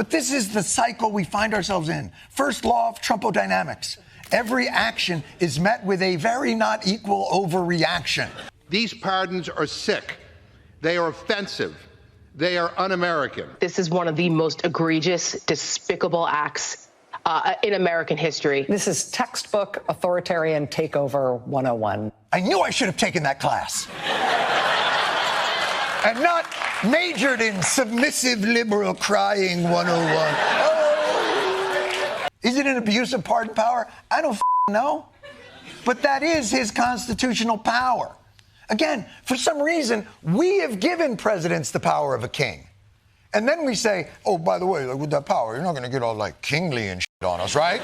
But this is the cycle we find ourselves in. First law of Trumpodynamics. Every action is met with a very not equal overreaction. These pardons are sick. They are offensive. They are un-American. This is one of the most egregious, despicable acts in American history. This is textbook authoritarian takeover 101. I knew I should have taken that class. And not majored in submissive liberal crying 101. Oh. Is it an abuse of pardon power? I don't know. But that is his constitutional power. Again, for some reason, we have given presidents the power of a king. And then we say, oh, by the way, with that power, you're not going to get all, like, kingly and shit on us, right?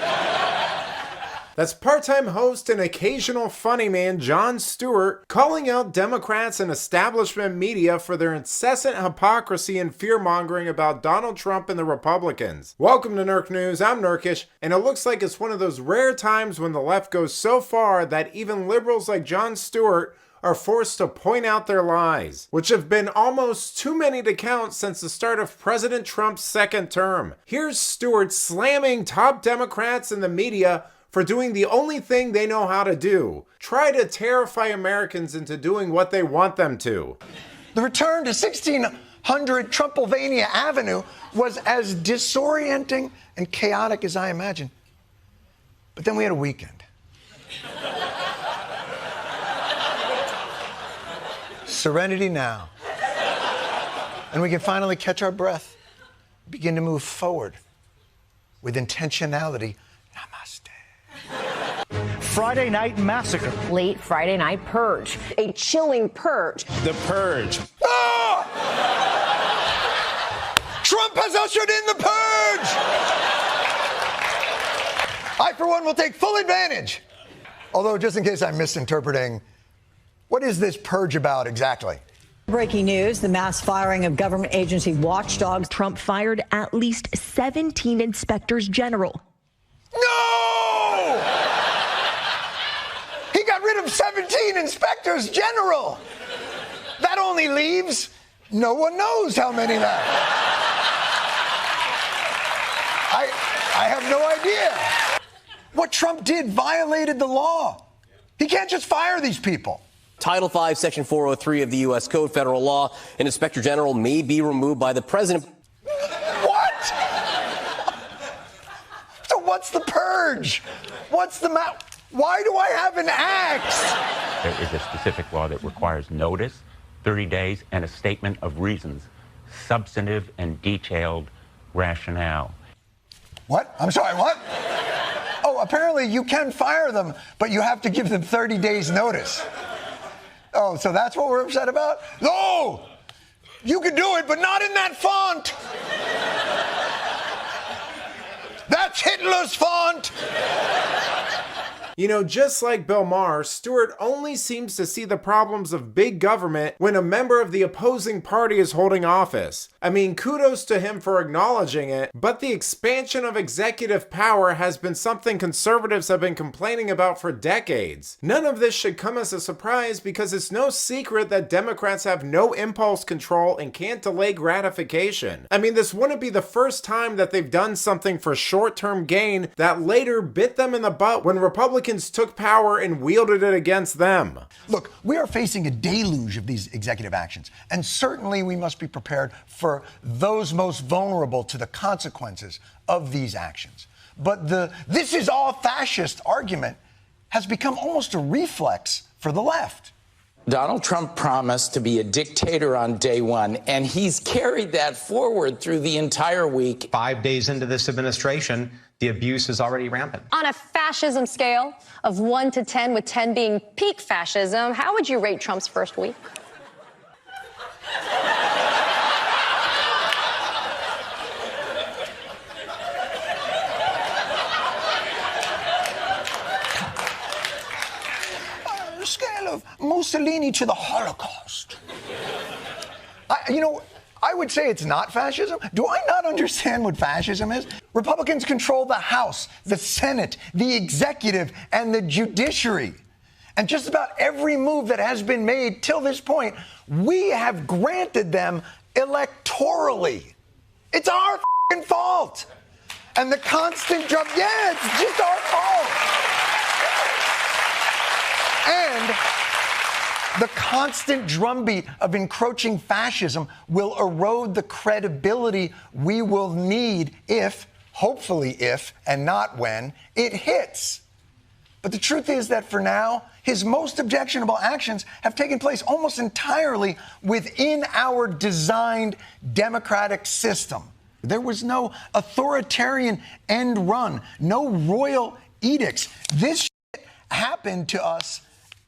That's part-time host and occasional funny man Jon Stewart calling out Democrats and establishment media for their incessant hypocrisy and fear-mongering about Donald Trump and the Republicans. Welcome to Nurk News, I'm Nurkish, and it looks like it's one of those rare times when the left goes so far that even liberals like Jon Stewart are forced to point out their lies, which have been almost too many to count since the start of President Trump's second term. Here's Stewart slamming top Democrats and the media for doing the only thing they know how to do: try to terrify Americans into doing what they want them to. The return to 1600 Trumpylvania Avenue was as disorienting and chaotic as I imagined. But then we had a weekend. Serenity now. And we can finally catch our breath, begin to move forward with intentionality. Namaste. Friday night massacre. Late Friday night purge. A chilling purge. The Purge. Ah! Trump has ushered in the purge! I, for one, will take full advantage. Although, just in case I'm misinterpreting, what is this purge about exactly? Breaking news, the mass firing of government agency watchdogs. Trump fired at least 17 inspectors general. No! He got rid of 17 inspectors general. That only leaves no one knows how many that. I have no idea. What Trump did violated the law. He can't just fire these people. Title V, Section 403 of the U.S. Code, federal law, an inspector general may be removed by the president. What? So what's the purge? What's the Why do I have an axe? There is a specific law that requires notice, 30 days, and a statement of reasons, substantive and detailed rationale. What? I'm sorry, what? Oh, apparently you can fire them, but you have to give them 30 days notice. Oh, so that's what we're upset about? No! You can do it, but not in that font! That's Hitler's font! You know, just like Bill Maher, Stewart only seems to see the problems of big government when a member of the opposing party is holding office. I mean, kudos to him for acknowledging it, but the expansion of executive power has been something conservatives have been complaining about for decades. None of this should come as a surprise because it's no secret that Democrats have no impulse control and can't delay gratification. I mean, this wouldn't be the first time that they've done something for short-term gain that later bit them in the butt when Republicans took power and wielded it against them. Look, we are facing a deluge of these executive actions, and certainly we must be prepared for those most vulnerable to the consequences of these actions. But the "this is all fascist" argument has become almost a reflex for the left. Donald Trump promised to be a dictator on day one, and he's carried that forward through the entire week. 5 days into this administration, the abuse is already rampant. On a fascism scale of 1 to 10, with 10 being peak fascism, how would you rate Trump's first week? Scale of Mussolini to the Holocaust. I would say it's not fascism. Do I not understand what fascism is? Republicans control the House, the Senate, the executive, and the judiciary. And just about every move that has been made till this point, we have granted them electorally. It's our f***ing fault. And the constant drum, yeah, it's just our fault. And the constant drumbeat of encroaching fascism will erode the credibility we will need if, hopefully if, and not when, it hits. But the truth is that for now, his most objectionable actions have taken place almost entirely within our designed democratic system. There was no authoritarian end run, no royal edicts. This shit happened to us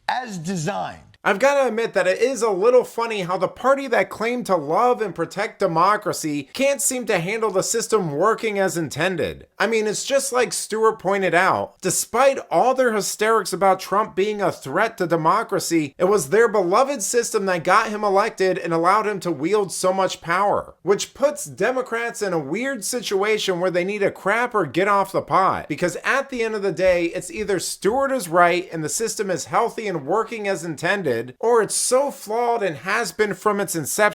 as designed. I've got to admit that it is a little funny how the party that claimed to love and protect democracy can't seem to handle the system working as intended. I mean, it's just like Stewart pointed out. Despite all their hysterics about Trump being a threat to democracy, it was their beloved system that got him elected and allowed him to wield so much power, which puts Democrats in a weird situation where they need to crap or get off the pot. Because at the end of the day, it's either Stewart is right and the system is healthy and working as intended, or it's so flawed and has been from its inception